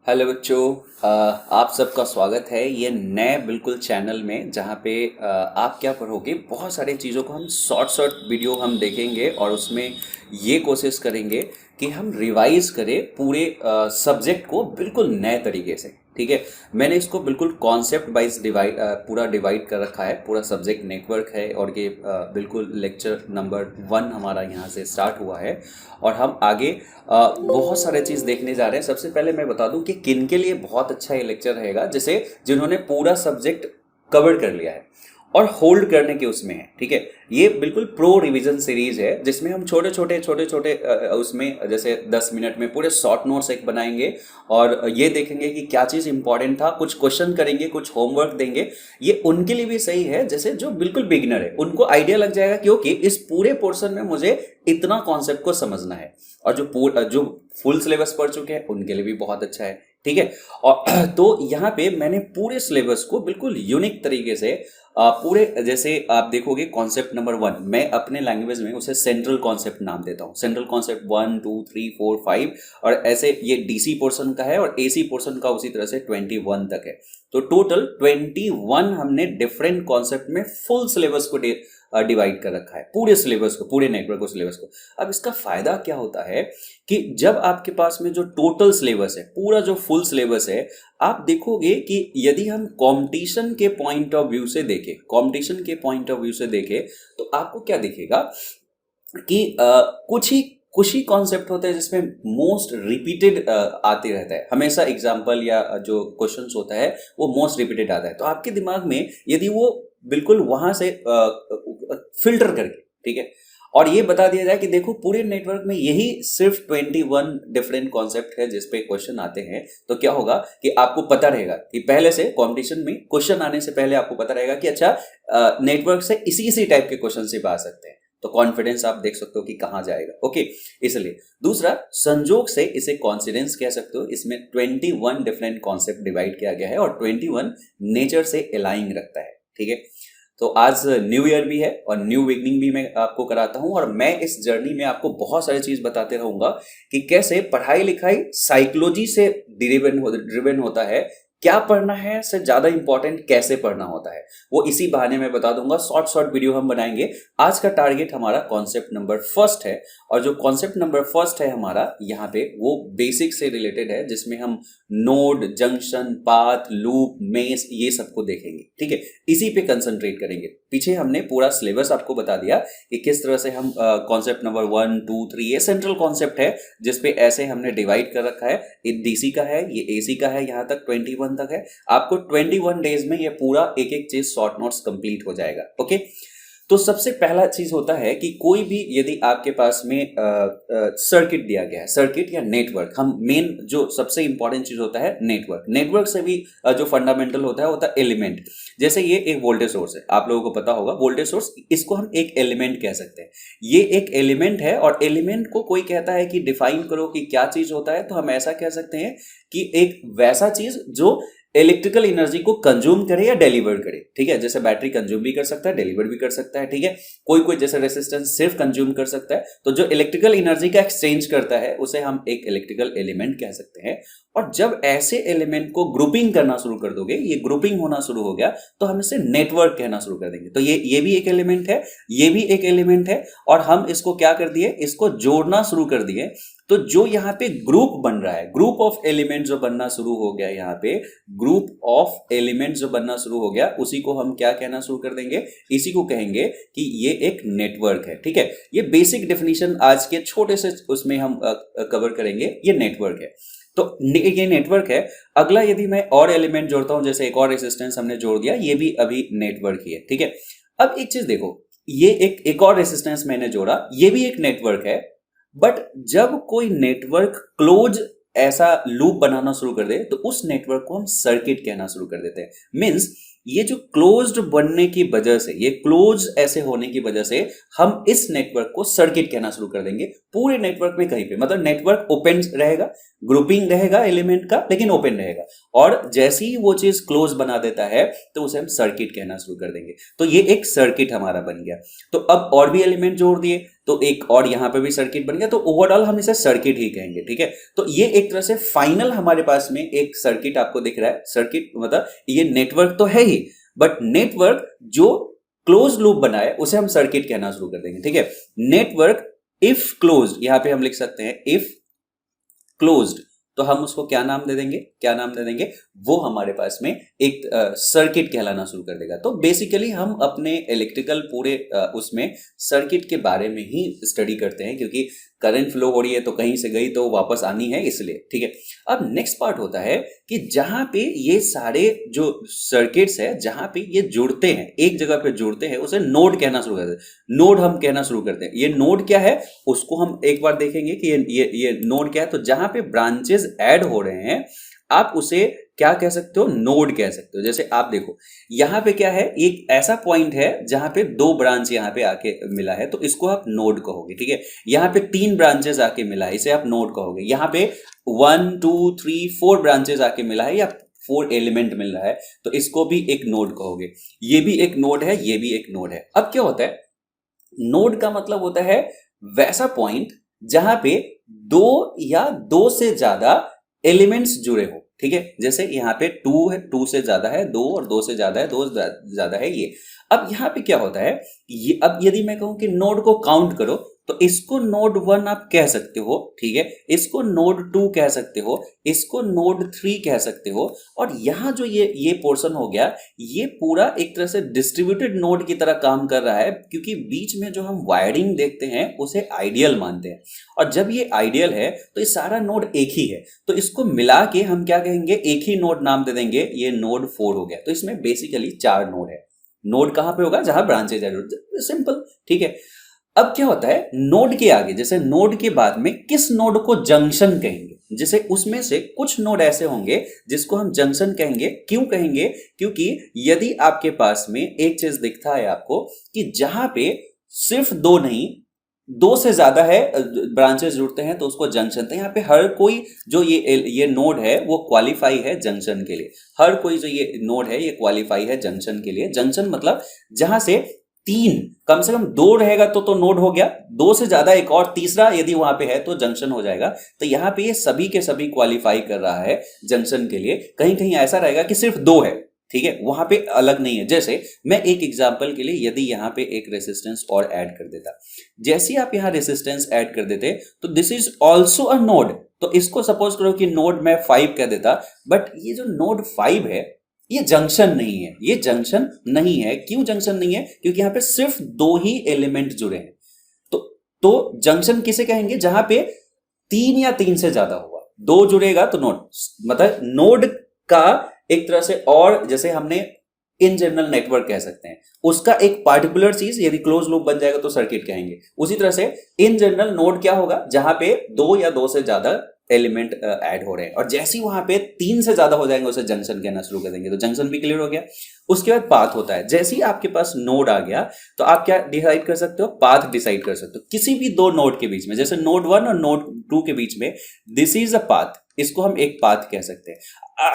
Hello बच्चों। आप सबका स्वागत है ये नए बिल्कुल चैनल में जहाँ पे आप क्या पढ़ोगे, बहुत सारी चीज़ों को हम शॉर्ट शॉर्ट वीडियो हम देखेंगे और उसमें ये कोशिश करेंगे कि हम रिवाइज करें पूरे सब्जेक्ट को बिल्कुल नए तरीके से। ठीक है, मैंने इसको बिल्कुल कॉन्सेप्ट वाइज पूरा डिवाइड कर रखा है। पूरा सब्जेक्ट नेटवर्क है और ये बिल्कुल लेक्चर नंबर 1 हमारा यहाँ से स्टार्ट हुआ है और हम आगे बहुत सारे चीज़ देखने जा रहे हैं। सबसे पहले मैं बता दूं कि किन के लिए बहुत अच्छा ये लेक्चर रहेगा, जैसे जिन्होंने पूरा सब्जेक्ट कवर कर लिया है और होल्ड करने के उसमें है। ठीक है, ये बिल्कुल प्रो रिवीजन सीरीज है जिसमें हम छोटे छोटे उसमें जैसे 10 मिनट में पूरे शॉर्ट नोट्स एक बनाएंगे और ये देखेंगे कि क्या चीज़ इंपॉर्टेंट था, कुछ क्वेश्चन करेंगे, कुछ होमवर्क देंगे। ये उनके लिए भी सही है जैसे जो बिल्कुल बिगिनर है, उनको आइडिया लग जाएगा क्योंकि इस पूरे पोर्शन में मुझे इतना कॉन्सेप्ट को समझना है। और जो फुल सिलेबस पढ़ चुके हैं उनके लिए भी बहुत अच्छा है। ठीक है, और तो यहाँ पे मैंने पूरे सिलेबस को बिल्कुल यूनिक तरीके से पूरे, जैसे आप देखोगे कॉन्सेप्ट नंबर 1 मैं अपने लैंग्वेज में उसे सेंट्रल कॉन्सेप्ट नाम देता हूँ। सेंट्रल कॉन्सेप्ट 1 2 3 4 5 और ऐसे ये डीसी पोर्शन का है और एसी पोर्शन का उसी तरह से 21 तक है। तो टोटल 21 हमने डिफरेंट कॉन्सेप्ट में फुल सिलेबस को डिवाइड कर रखा है, पूरे सिलेबस को, पूरे नेटवर्क को, सिलेबस को। अब इसका फायदा क्या होता है कि जब आपके पास में जो टोटल सिलेबस है, पूरा जो फुल सिलेबस है, आप देखोगे कि यदि हम कंपटीशन के पॉइंट ऑफ व्यू से देखें, कंपटीशन के पॉइंट ऑफ व्यू से देखें तो आपको क्या दिखेगा कि कुछ ही कॉन्सेप्ट होते हैं जिसमें मोस्ट रिपीटेड आते रहता है हमेशा। एग्जाम्पल या जो क्वेश्चंस होता है वो मोस्ट रिपीटेड आता है, तो आपके दिमाग में यदि वो बिल्कुल वहां से फिल्टर करके, ठीक है, और ये बता दिया जाए कि देखो पूरे नेटवर्क में यही सिर्फ 21 डिफरेंट कॉन्सेप्ट है जिस पे क्वेश्चन आते हैं, तो क्या होगा कि आपको पता रहेगा कि पहले से कंपटीशन में क्वेश्चन आने से पहले आपको पता रहेगा कि अच्छा नेटवर्क से इसी टाइप के क्वेश्चन से आ सकते हैं। तो कॉन्फिडेंस आप देख सकते हो कि कहां जाएगा। ओके, इसलिए दूसरा संजोग से इसे कॉन्सिडेंस कह सकते हो। इसमें 21 डिफरेंट कॉन्सेप्ट डिवाइड किया गया है और 21 नेचर से अलाइन रखता है। ठीक है, तो आज न्यू ईयर भी है और न्यू बिगनिंग भी मैं आपको कराता हूं और मैं इस जर्नी में आपको बहुत सारी चीज बताते रहूंगा कि कैसे पढ़ाई लिखाई साइकोलॉजी से ड्रिवन होता है। क्या पढ़ना है से ज्यादा इंपॉर्टेंट कैसे पढ़ना होता है वो इसी बहाने में बता दूंगा। शॉर्ट शॉर्ट वीडियो हम बनाएंगे। आज का टारगेट हमारा कॉन्सेप्ट नंबर फर्स्ट है और जो कॉन्सेप्ट नंबर फर्स्ट है हमारा यहाँ पे वो बेसिक से रिलेटेड है, जिसमें हम node, junction, path, loop, mess ये सबको देखेंगे। ठीक है, इसी पे कंसंट्रेट करेंगे। पीछे हमने पूरा सिलेबस आपको बता दिया कि किस तरह से हम कॉन्सेप्ट नंबर 1 2 3 ये सेंट्रल कॉन्सेप्ट है जिसपे ऐसे हमने डिवाइड कर रखा है। ये डीसी का है, ये एसी का है, यहाँ तक 21 तक है। आपको 21 डेज में ये पूरा एक एक चीज शॉर्ट नोट्स कंप्लीट हो जाएगा। ओके, तो सबसे पहला चीज होता है कि कोई भी यदि आपके पास में सर्किट दिया गया है, सर्किट या नेटवर्क, हम मेन जो सबसे इंपॉर्टेंट चीज होता है नेटवर्क, नेटवर्क से भी जो फंडामेंटल होता है एलिमेंट। जैसे ये एक वोल्टेज सोर्स है, आप लोगों को पता होगा वोल्टेज सोर्स, इसको हम एक एलिमेंट कह सकते हैं। ये एक एलिमेंट है और एलिमेंट को कोई कहता है कि डिफाइन करो कि क्या चीज होता है, तो हम ऐसा कह सकते हैं कि एक वैसा चीज जो इलेक्ट्रिकल एनर्जी को कंज्यूम करे या डिलीवर करे। ठीक है, जैसे बैटरी कंज्यूम भी कर सकता है, डिलीवर भी कर सकता है। ठीक है, कोई जैसे रेसिस्टेंस सिर्फ कंज्यूम कर सकता है, तो जो इलेक्ट्रिकल एनर्जी का एक्सचेंज करता है उसे हम एक इलेक्ट्रिकल एलिमेंट कह सकते हैं। और जब ऐसे एलिमेंट को ग्रुपिंग करना शुरू कर दोगे, ये ग्रुपिंग होना शुरू हो गया, तो हम इसे नेटवर्क कहना शुरू कर देंगे। तो ये भी एक एलिमेंट है, ये भी एक एलिमेंट है और हम इसको क्या कर दिए, इसको जोड़ना शुरू कर दिए। तो जो यहाँ पे ग्रुप बन रहा है, ग्रुप ऑफ एलिमेंट जो बनना शुरू हो गया, यहाँ पे ग्रुप ऑफ एलिमेंट जो बनना शुरू हो गया, उसी को हम क्या कहना शुरू कर देंगे, इसी को कहेंगे कि ये एक नेटवर्क है। ठीक है, ये बेसिक डेफिनेशन आज के छोटे से उसमें हम कवर करेंगे। ये नेटवर्क है, तो ये नेटवर्क है। अगला यदि मैं और एलिमेंट जोड़ता हूं, जैसे एक और रेजिस्टेंस हमने जोड़ दिया, ये भी अभी नेटवर्क ही है। ठीक है, अब एक चीज देखो, ये एक और रेजिस्टेंस मैंने जोड़ा, ये भी एक नेटवर्क है। बट जब कोई नेटवर्क क्लोज ऐसा लूप बनाना शुरू कर दे तो उस नेटवर्क को हम सर्किट कहना शुरू कर देते हैं। मींस ये जो क्लोज्ड बनने की वजह से, ये क्लोज ऐसे होने की वजह से हम इस नेटवर्क को सर्किट कहना शुरू कर देंगे। पूरे नेटवर्क में कहीं पे, मतलब नेटवर्क ओपन रहेगा, ग्रुपिंग रहेगा एलिमेंट का, लेकिन ओपन रहेगा, और जैसे ही वो चीज क्लोज बना देता है तो उसे हम सर्किट कहना शुरू कर देंगे। तो ये एक सर्किट हमारा बन गया। तो अब और भी एलिमेंट जोड़ दिए, तो एक और यहाँ पे भी सर्किट बन गया, तो ओवरऑल हम इसे सर्किट ही कहेंगे, ठीक है। तो ये एक तरह से फाइनल हमारे पास में एक सर्किट आपको दिख रहा है। सर्किट मतलब ये नेटवर्क तो है ही, बट नेटवर्क जो क्लोज लूप बनाए उसे हम सर्किट कहना शुरू कर देंगे, ठीक है। नेटवर्क इफ क्लोज्ड, यहां पे हम लिख सकते हैं इफ क्लोज्ड, तो हम उसको क्या नाम दे देंगे, क्या नाम दे देंगे, वो हमारे पास में एक सर्किट कहलाना शुरू कर देगा। तो बेसिकली हम अपने इलेक्ट्रिकल पूरे उसमें सर्किट के बारे में ही स्टडी करते हैं, क्योंकि करंट फ्लो हो रही है तो कहीं से गई तो वापस आनी है, इसलिए, ठीक है। अब नेक्स्ट पार्ट होता है कि जहां पे ये सारे जो सर्किट्स है, जहां पे ये जुड़ते हैं, एक जगह पे जुड़ते हैं, उसे नोड कहना शुरू करते हैं। नोड हम कहना शुरू करते हैं। ये नोड क्या है उसको हम एक बार देखेंगे कि ये नोड क्या है। तो जहां पे ब्रांचेस ऐड हो रहे हैं आप उसे क्या कह सकते हो, नोड कह सकते हो। जैसे आप देखो यहां पे क्या है, एक ऐसा पॉइंट है जहां पे दो ब्रांच यहां पे आके मिला है, तो इसको आप नोड कहोगे, ठीक है। यहां पे तीन ब्रांचेस आके मिला है, इसे आप नोड कहोगे। यहां पे 1 2 3 4 ब्रांचेस आके मिला है या 4 एलिमेंट मिल रहा है, तो इसको भी एक नोड कहोगे। ये भी एक नोड है, ये भी एक नोड है। अब क्या होता है, नोड का मतलब होता है वैसा पॉइंट जहां पे दो या दो से ज्यादा एलिमेंट्स जुड़े हो, ठीक है। जैसे यहाँ पे 2 है, 2 से ज्यादा है 2, और 2 से ज्यादा है 2 से ज्यादा है ये। अब यहाँ पे क्या होता है, ये अब यदि मैं कहूं कि नोड को काउंट करो, तो इसको नोड 1 आप कह सकते हो, ठीक है। इसको नोड 2 कह सकते हो, इसको नोड 3 कह सकते हो। और यहाँ जो ये पोर्शन हो गया, ये पूरा एक तरह से डिस्ट्रीब्यूटेड नोड की तरह काम कर रहा है, क्योंकि बीच में जो हम वायरिंग देखते हैं उसे आइडियल मानते हैं। और जब ये आइडियल है तो ये सारा नोड एक ही है, तो इसको मिला के हम क्या कहेंगे, एक ही नोड नाम दे देंगे, ये नोड 4 हो गया। तो इसमें बेसिकली 4 नोड है। नोड कहां पे होगा, जहां ब्रांचेज है, सिंपल, ठीक है। अब क्या होता है, नोड के आगे, जैसे नोड के बाद में किस नोड को जंक्शन कहेंगे, जैसे उसमें से कुछ नोड ऐसे होंगे जिसको हम जंक्शन कहेंगे। क्यों कहेंगे, क्योंकि यदि आपके पास में एक चीज दिखता है आपको कि जहां पे सिर्फ दो नहीं, दो से ज्यादा है ब्रांचेस जुड़ते हैं, तो उसको जंक्शन। तो यहाँ पे हर कोई जो ये नोड है वो क्वालिफाई है जंक्शन के लिए। हर कोई जो ये नोड है ये क्वालिफाई है जंक्शन के लिए। जंक्शन मतलब जहां से तीन, कम से कम दो रहेगा तो नोड हो गया, दो से ज्यादा एक और तीसरा यदि वहां पे है तो जंक्शन हो जाएगा। तो यहाँ पे ये सभी के सभी क्वालिफाई कर रहा है जंक्शन के लिए। कहीं कहीं ऐसा रहेगा कि सिर्फ दो है, ठीक है, वहां पे अलग नहीं है। जैसे मैं एक एग्जांपल के लिए यदि यहाँ पे एक रेसिस्टेंस और ऐड कर देता, जैसे आप यहाँ रेसिस्टेंस ऐड कर देते तो this is also a node. तो इसको सपोज करो कि नोड मैं 5 कह देता, बट ये जो नोड 5 है ये जंक्शन नहीं है, ये जंक्शन नहीं है। क्यों जंक्शन नहीं है, क्योंकि यहाँ पे सिर्फ दो ही एलिमेंट जुड़े हैं। तो जंक्शन किसे कहेंगे, जहां पे 3 या 3 से ज्यादा होगा, दो जुड़ेगा तो नोड, मतलब नोड का एक तरह से, और जैसे हमने इन जनरल नेटवर्क कह सकते हैं, उसका एक पार्टिकुलर चीज यदि क्लोज लूप बन जाएगा तो सर्किट कहेंगे। उसी तरह से इन जनरल नोड क्या होगा, जहां पे दो या दो से ज्यादा एलिमेंट ऐड हो रहे हैं, और जैसे ही वहां पे 3 से ज्यादा हो जाएंगे उसे जंक्शन कहना शुरू कर देंगे। तो जंक्शन भी क्लियर हो गया। उसके बाद पाथ होता है। जैसे ही आपके पास नोड आ गया तो आप क्या डिसाइड कर सकते हो, पाथ डिसाइड कर सकते हो किसी भी दो नोड के बीच में। जैसे नोड 1 और नोड 2 के बीच में दिस इज अ पाथ, इसको हम एक पाथ कह सकते हैं।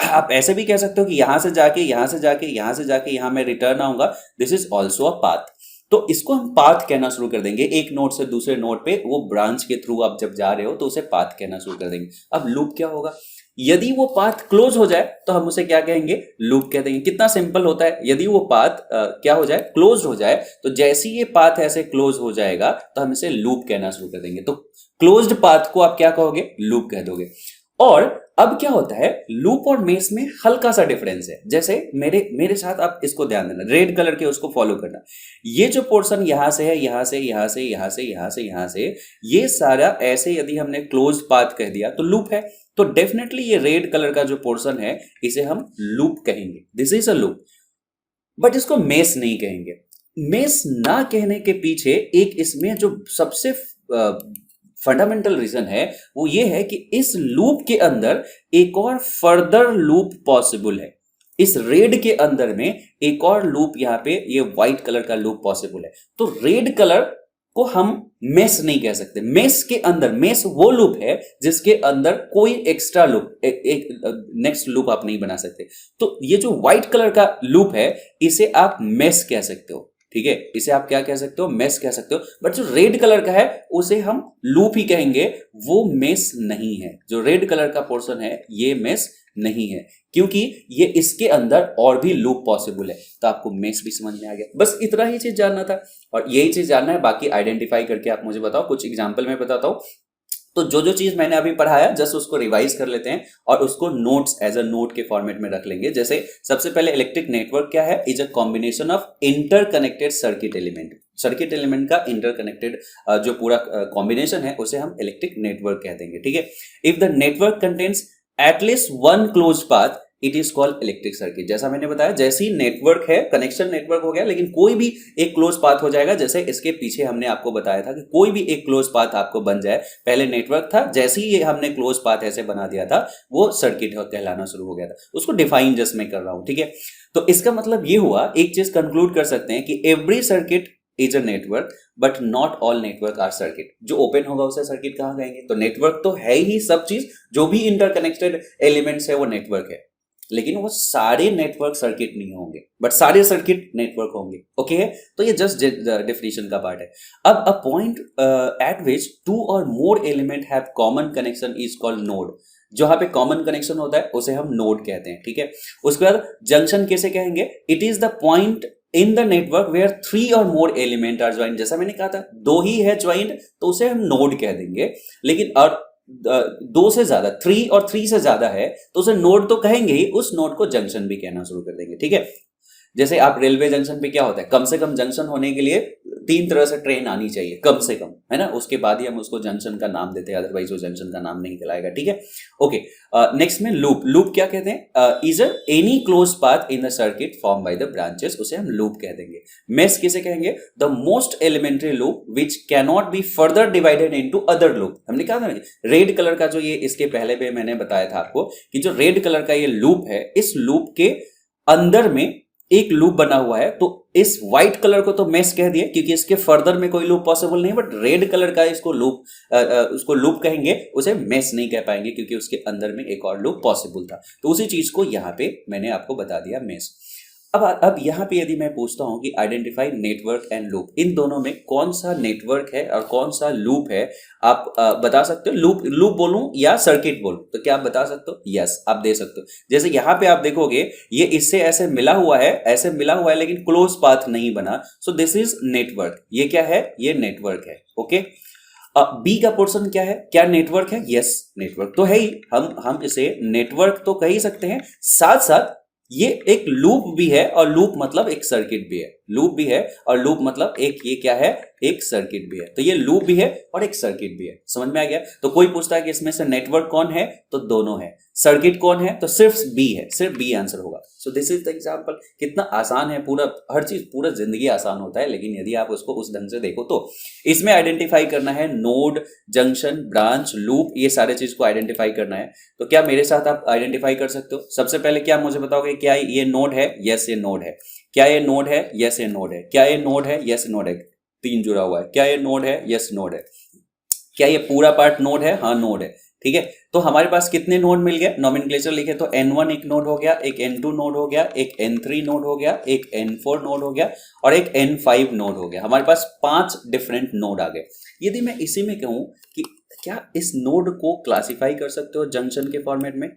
आप ऐसे भी कह सकते हो कि यहां से जाके यहां से जाके यहां से जाके यहां मैं रिटर्न आऊंगा, this is also a path. तो इसको हम पाथ कहना शुरू कर देंगे। एक नोड से दूसरे नोड पे वो ब्रांच के थ्रू आप जब जा रहे हो तो उसे पाथ कहना शुरू कर देंगे। अब लूप क्या होगा, यदि वो पाथ क्लोज हो जाए तो हम उसे क्या कहेंगे, लूप कह देंगे। कितना सिंपल होता है, यदि वो पाथ क्या हो जाए, क्लोज हो जाए, तो जैसे ये पाथ ऐसे क्लोज हो जाएगा तो हम इसे लूप कहना शुरू कर देंगे। तो क्लोज्ड पाथ को आप क्या कहोगे, लूप कह दोगे। और अब क्या होता है, लूप और मेश में हल्का सा डिफरेंस है। जैसे मेरे साथ आप इसको ध्यान देना, रेड कलर के उसको फॉलो करना। ये जो पोर्शन यहां से है, यहां से यहां से यहां से यहां से यहां से, ये सारा ऐसे यदि हमने क्लोज्ड पाथ कह दिया तो लूप है। तो डेफिनेटली ये रेड कलर का जो पोर्शन है इसे हम लूप कहेंगे, this is a loop. But इसको मेश नहीं कहेंगे। मेश ना कहने के पीछे एक इसमें जो सबसे फंडामेंटल रीजन है वो ये है कि इस लूप के अंदर एक और फर्दर लूप पॉसिबल है। इस रेड के अंदर में एक और लूप, यहाँ पे ये व्हाइट कलर का लूप पॉसिबल है। तो रेड कलर को हम मेश नहीं कह सकते। मेश के अंदर, मेश वो लूप है जिसके अंदर कोई एक्स्ट्रा लूप, एक नेक्स्ट लूप आप नहीं बना सकते। तो ये जो व्हाइट कलर का लूप है इसे आप मेश कह सकते हो। ठीक है, इसे आप क्या कह सकते हो, मेस कह सकते हो। बट जो रेड कलर का है उसे हम लूप ही कहेंगे, वो मेस नहीं है। जो रेड कलर का पोर्शन है ये मेस नहीं है, क्योंकि ये इसके अंदर और भी लूप पॉसिबल है। तो आपको मेस भी समझ में आ गया, बस इतना ही चीज जानना था और यही चीज जानना है। बाकी आइडेंटिफाई करके आप मुझे बताओ, कुछ एग्जाम्पल मैं बताता हूं। तो जो जो चीज मैंने अभी पढ़ाया जस्ट उसको रिवाइज कर लेते हैं और उसको नोट्स एज अ नोट के फॉर्मेट में रख लेंगे। जैसे सबसे पहले इलेक्ट्रिक नेटवर्क क्या है, is a combination of interconnected circuit element. Circuit element का इंटरकनेक्टेड जो पूरा कॉम्बिनेशन है उसे हम इलेक्ट्रिक नेटवर्क कह देंगे, ठीक है। If the network contains at least one clause path it is called electric circuit. जैसा मैंने बताया, जैसे ही नेटवर्क है, कनेक्शन नेटवर्क हो गया, लेकिन कोई भी एक क्लोज पाथ हो जाएगा। जैसे इसके पीछे हमने आपको बताया था कि कोई भी एक क्लोज पाथ आपको बन जाए, पहले नेटवर्क था, जैसे ही हमने क्लोज पाथ ऐसे बना दिया था वो सर्किट कहलाना शुरू हो गया था। उसको डिफाइन जस्ट मैं कर रहा हूं, ठीक है। तो इसका मतलब ये हुआ, एक चीज कंक्लूड कर सकते हैं कि every circuit is a network but not all network R circuit. जो ओपन होगा उसे सर्किट कहां कहेंगे? तो नेटवर्क तो है ही सब चीज, जो भी इंटरकनेक्टेड एलिमेंट्स है वो नेटवर्क है, लेकिन वो सारे नेटवर्क सर्किट नहीं होंगे, बट सारे सर्किट नेटवर्क होंगे। ओके है, तो ये जस्ट डेफिनेशन का पार्ट है। अब a point at which two or more element have common connection is called node. जहां पे कॉमन कनेक्शन होता है उसे हम नोड कहते हैं, ठीक है। उसके बाद जंक्शन कैसे कहेंगे? It is the point in the network where three or more element are joint. जैसा मैंने कहा था, दो ही है ज्वाइंट तो उसे हम नोड कह देंगे, लेकिन और दो से ज्यादा, थ्री और थ्री से ज्यादा है तो उसे नोड तो कहेंगे ही, उस नोड को जंक्शन भी कहना शुरू कर देंगे, ठीक है। जैसे आप रेलवे जंक्शन पे क्या होता है, कम से कम जंक्शन होने के लिए 3 तरह से ट्रेन आनी चाहिए, कम से कम, है ना। उसके बाद ही हम उसको जंक्शन का नाम देते हैं, अदरवाइज वो जंक्शन का नाम नहीं कहलाएगा, ठीक है। ओके, नेक्स्ट में लूप। लूप क्या कहते हैं? Is any close path in the circuit form by the branches, उसे हम लूप कह देंगे। मेश किसे कहेंगे? The most elementary loop which cannot be further divided into other loop. हमने कहा था रेड कलर का जो, ये इसके पहले भी मैंने बताया था आपको कि जो रेड कलर का ये लूप है, इस लूप के अंदर में एक लूप बना हुआ है। तो इस व्हाइट कलर को तो मेश कह दिया क्योंकि इसके फर्दर में कोई लूप पॉसिबल नहीं, बट रेड कलर का इसको लूप, उसको लूप कहेंगे, उसे मेश नहीं कह पाएंगे क्योंकि उसके अंदर में एक और लूप पॉसिबल था। तो उसी चीज को यहां पे मैंने आपको बता दिया, मेश। अब यहां पे यदि मैं पूछता हूं कि आइडेंटिफाई नेटवर्क एंड लूप, इन दोनों में कौन सा नेटवर्क है और कौन सा लूप है, आप बता सकते हो? लूप बोलूं या सर्किट बोलूं, तो क्या आप बता सकते हो? यस, आप दे सकते हो। जैसे यहां पे आप देखोगे ये इससे ऐसे मिला हुआ है, ऐसे मिला हुआ है, लेकिन क्लोज पाथ नहीं बना, सो दिस इज नेटवर्क। ये क्या है? ये नेटवर्क है, ओके। बी का पोर्शन क्या है? क्या नेटवर्क है? यस, नेटवर्क तो है ही, हम इसे नेटवर्क तो कह ही सकते हैं। साथ साथ ये एक लूप भी है, और लूप मतलब एक सर्किट भी है। लूप भी है और लूप मतलब एक, ये क्या है? एक सर्किट भी है। तो ये लूप भी है और एक सर्किट भी है। समझ में आ गया? तो कोई पूछता है कि इसमें से नेटवर्क कौन है, तो दोनों है। सर्किट कौन है, तो सिर्फ बी है, सिर्फ बी आंसर होगा। So this is the example. कितना आसान है, पूरा हर चीज, पूरा जिंदगी आसान होता है, लेकिन यदि आप उसको उस ढंग से देखो तो इसमें आइडेंटिफाई करना है नोड, जंक्शन, ब्रांच, लूप, ये सारे चीज को आइडेंटिफाई करना है। तो क्या मेरे साथ आप आइडेंटिफाई कर सकते हो? सबसे पहले क्या मुझे बताओगे, क्या ये नोड है? यस, ये नोड है। क्या ये नोड है? यस, ये नोड है। क्या ये नोड है? यस, नोड है। 3 जुड़ा हुआ है। क्या ये नोड है? यस, नोड है। क्या ये पूरा पार्ट नोड है? हाँ, नोड है, ठीक है। तो हमारे पास कितने नोड मिल गए? नॉमेनक्लेचर लिखे तो N1 एक नोड हो गया, एक N2 नोड हो गया, एक N3 नोड हो गया, एक N4 नोड हो गया और एक N5 नोड हो गया। हमारे पास 5 डिफरेंट नोड आ गए। यदि मैं इसी में कहूं कि क्या इस नोड को क्लासिफाई कर सकते हो जंक्शन के फॉर्मेट में?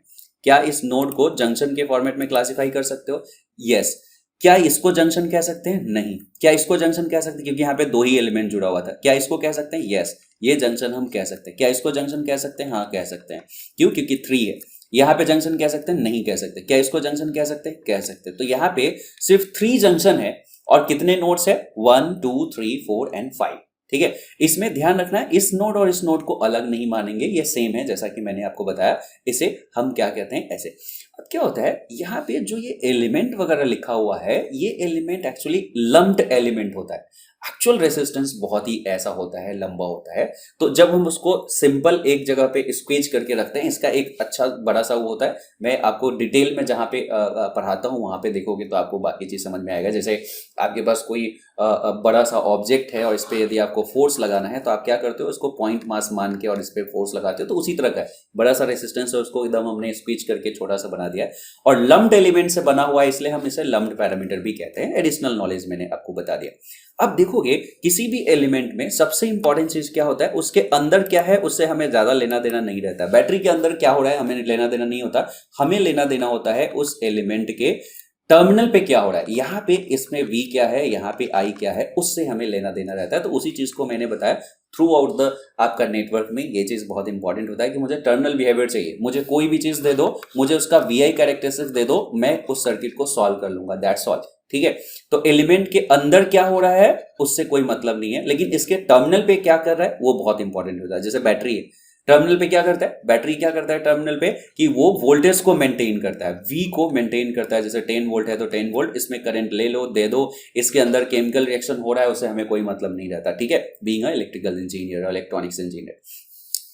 क्या इस नोड को जंक्शन के फॉर्मेट में क्लासिफाई कर सकते हो? यस। क्या इसको जंक्शन कह सकते हैं? नहीं। क्या इसको जंक्शन कह सकते हैं? क्योंकि यहाँ पे 2 ही एलिमेंट जुड़ा हुआ था। क्या इसको कह सकते हैं? यस, ये जंक्शन हम कह सकते हैं। क्या इसको जंक्शन कह सकते हैं? हाँ, कह सकते हैं। क्यों? क्योंकि 3 है। यहाँ पे जंक्शन कह सकते हैं? नहीं कह सकते। क्या इसको जंक्शन कह सकते हैं? कह सकते हैं। तो यहाँ पे सिर्फ 3 जंक्शन है और कितने नोड्स है? 1 2 3 4 एंड 5, ठीक है। इसमें ध्यान रखना है, इस नोड और इस नोड को अलग नहीं मानेंगे, ये सेम है जैसा कि मैंने आपको बताया। इसे हम क्या कहते हैं? ऐसे। अब क्या होता है, यहाँ पे जो ये एलिमेंट वगैरह लिखा हुआ है, ये एलिमेंट एक्चुअली लम्प्ड एलिमेंट होता है। एक्चुअल रेसिस्टेंस बहुत ही ऐसा होता है, लंबा होता है। तो जब हम उसको सिंपल एक जगह पे स्क्वीज करके रखते हैं, इसका एक अच्छा बड़ा सा वो होता है। मैं आपको डिटेल में जहाँ पे पढ़ाता हूँ वहां पे देखोगे तो आपको बाकी चीज समझ में आएगा। जैसे आपके पास कोई बड़ा सा ऑब्जेक्ट है और इस पे यदि आपको फोर्स लगाना है तो आप क्या करते हो, इसको पॉइंट मास मान के और इस पे फोर्स लगाते हो, तो उसी तरह का है। बड़ा सा रेसिस्टेंस है, उसको एकदम हमने स्पीच करके छोटा सा बना दिया है। और लम्प्ड एलिमेंट से बना हुआ है, इसलिए हम इसे लम्प्ड पैरामीटर भी कहते हैं। एडिशनल नॉलेज मैंने आपको बता दिया। अब देखोगे किसी भी एलिमेंट में सबसे इंपॉर्टेंट चीज क्या होता है, उसके अंदर क्या है उससे हमें ज्यादा लेना देना नहीं रहता। बैटरी के अंदर क्या हो रहा है हमें लेना देना नहीं होता, हमें लेना देना होता है उस एलिमेंट के टर्मिनल पे क्या हो रहा है। यहां पे इसमें V क्या है, यहां पे I क्या है, उससे हमें लेना देना रहता है। तो उसी चीज को मैंने बताया थ्रू आउट द आपका नेटवर्क में। ये चीज बहुत इंपॉर्टेंट होता है कि मुझे टर्मिनल बिहेवियर चाहिए, मुझे कोई भी चीज दे दो, मुझे उसका VI कैरेक्टरिस्टिक्स दे दो, मैं उस सर्किट को सॉल्व कर लूंगा, दैट्स ऑल। ठीक है, तो एलिमेंट के अंदर क्या हो रहा है उससे कोई मतलब नहीं है, लेकिन इसके टर्मिनल पे क्या कर रहा है वो बहुत इंपॉर्टेंट होता है। जैसे बैटरी है, टर्मिनल पे क्या करता है, बैटरी क्या करता है टर्मिनल पे कि वो वोल्टेज को मेंटेन करता है, V को मेंटेन करता है। जैसे 10 वोल्ट है तो 10 वोल्ट, इसमें करंट ले लो दे दो, इसके अंदर केमिकल रिएक्शन हो रहा है, उससे हमें कोई मतलब नहीं रहता। ठीक है, बीइंग अ इलेक्ट्रिकल इंजीनियर और इलेक्ट्रॉनिक्स इंजीनियर।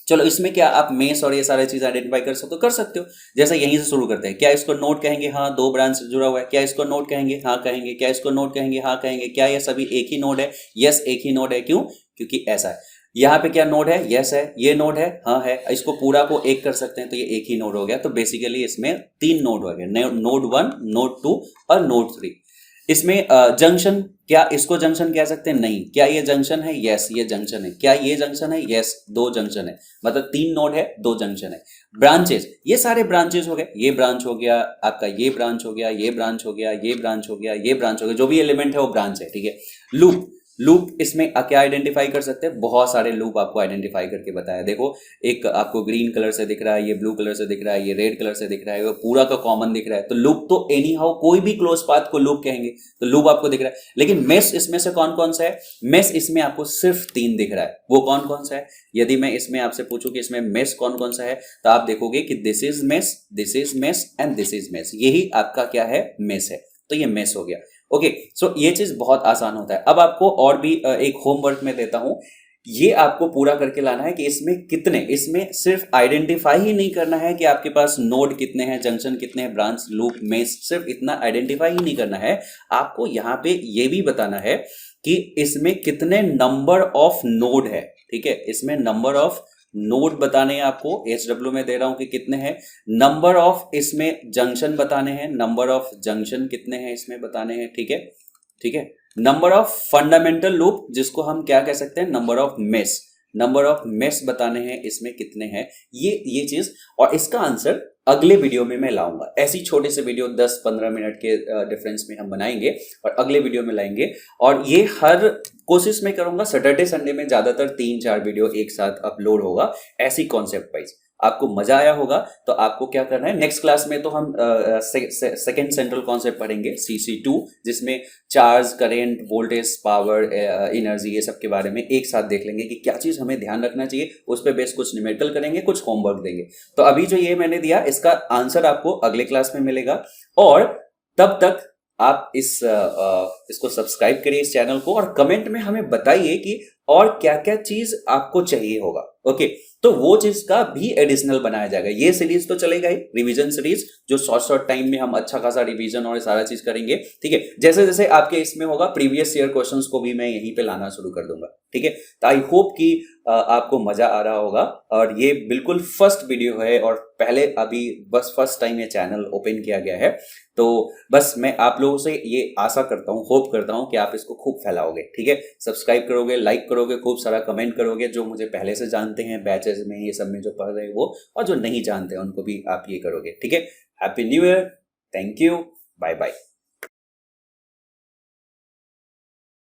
चलो इसमें क्या आप मेस और ये सारे चीज आइडेंटिफाई कर सकते हो। जैसे यहीं से शुरू करते हैं, क्या इसको नोड कहेंगे, हाँ 2 ब्रांच जुड़ा हुआ है, क्या इसको नोड कहेंगे, हाँ कहेंगे, क्या इसको नोड कहेंगे, हाँ कहेंगे, क्या ये सभी एक ही नोड है, यस एक ही नोड है। क्यों, क्योंकि ऐसा है। यहाँ पे क्या नोड है, यस है, ये नोड है, हाँ है, इसको पूरा को एक कर सकते हैं तो ये एक ही नोड हो गया। तो बेसिकली इसमें 3 नोड हो गए, नोड 1, नोड 2 और नोड 3। इसमें जंक्शन, क्या इसको जंक्शन कह सकते हैं, नहीं। क्या ये जंक्शन है, यस ये जंक्शन है। क्या ये जंक्शन है, यस 2 जंक्शन है, मतलब 3 नोड है 2 जंक्शन है। ब्रांचेस, ये सारे ब्रांचेस हो गए, ये ब्रांच हो गया आपका, ये ब्रांच हो गया, ये ब्रांच हो गया, ये ब्रांच हो गया, ये ब्रांच हो गया, जो भी एलिमेंट है वो ब्रांच है। ठीक है, लूप, लूप इसमें क्या आइडेंटिफाई कर सकते हैं, बहुत सारे लूप आपको आइडेंटिफाई करके बताया। देखो एक आपको ग्रीन कलर से दिख रहा है, ये ब्लू कलर से दिख रहा है, ये रेड कलर से दिख रहा है, वो पूरा का कॉमन दिख रहा है। तो लूप तो एनी हाउ कोई भी क्लोज पाथ को लूप कहेंगे, तो लूप आपको दिख रहा है। लेकिन मेश इसमें से कौन कौन सा है, मेश इसमें आपको सिर्फ 3 दिख रहा है, वो कौन कौन सा है। यदि मैं इसमें आपसे पूछूं कि इसमें मेश कौन कौन सा है, तो आप देखोगे कि this is mesh, this is mesh and this is mesh, यही आपका क्या है, मेश है। तो ये मेश हो गया। ओके, सो ये चीज बहुत आसान होता है। अब आपको और भी एक होमवर्क में देता हूं, ये आपको पूरा करके लाना है कि इसमें कितने, इसमें सिर्फ आइडेंटिफाई ही नहीं करना है कि आपके पास नोड कितने हैं, जंक्शन कितने हैं, ब्रांच, लूप, मेश, सिर्फ इतना आइडेंटिफाई ही नहीं करना है, आपको यहां पे ये भी बताना है कि इसमें कितने नंबर ऑफ नोड है। ठीक है, इसमें नंबर ऑफ नोड बताने हैं आपको, HW में दे रहा हूं कि कितने हैं। नंबर ऑफ इसमें जंक्शन बताने हैं, नंबर ऑफ जंक्शन कितने हैं इसमें बताने हैं। ठीक है, ठीक है। नंबर ऑफ फंडामेंटल लूप, जिसको हम क्या कह सकते हैं, number of mesh, number of mesh बताने हैं इसमें कितने हैं, ये चीज। और इसका आंसर अगले वीडियो में मैं लाऊंगा। ऐसी छोटे से वीडियो 10-15 मिनट के डिफरेंस में हम बनाएंगे और अगले वीडियो में लाएंगे। और ये हर कोशिश में करूंगा सैटरडे संडे में ज्यादातर 3-4 वीडियो एक साथ अपलोड होगा, ऐसी कॉन्सेप्ट वाइज। आपको मजा आया होगा। तो आपको क्या करना है, नेक्स्ट क्लास में तो हम सेकेंड सेंट्रल कॉन्सेप्ट पढ़ेंगे CC2, जिसमें charge, current, voltage, power, energy, ये सब के बारे में एक साथ देख लेंगे कि क्या चीज हमें ध्यान रखना चाहिए। उस पर बेस कुछ न्यूमेरिकल करेंगे, कुछ होमवर्क देंगे। तो अभी जो ये मैंने दिया इसका आंसर आपको अगले क्लास में मिलेगा। और तब तक आप इसको सब्सक्राइब करिए इस चैनल को, और कमेंट में हमें बताइए कि और क्या क्या चीज आपको चाहिए होगा। ओके, तो वो चीज का भी एडिशनल बनाया जाएगा। ये सीरीज तो चलेगा ही, रिवीजन सीरीज, जो शॉर्ट टाइम में हम अच्छा खासा रिवीजन और सारा चीज करेंगे। ठीक है, जैसे जैसे आपके इसमें होगा प्रीवियस ईयर क्वेश्चंस को भी मैं यहीं पे लाना शुरू कर दूंगा। ठीक है, तो आई होप कि आपको मजा आ रहा होगा। और ये बिल्कुल फर्स्ट वीडियो है और पहले अभी बस फर्स्ट टाइम ये चैनल ओपन किया गया है। तो बस मैं आप लोगों से ये आशा करता हूँ, होप करता हूँ कि आप इसको खूब फैलाओगे। ठीक है, सब्सक्राइब करोगे, लाइक करोगे, खूब सारा कमेंट करोगे। जो मुझे पहले से जानते हैं बैचेस में ये सब में जो पढ़ रहे हो, और जो नहीं जानते हैं उनको भी आप ये करोगे। ठीक है, happy new year, thank you, bye bye.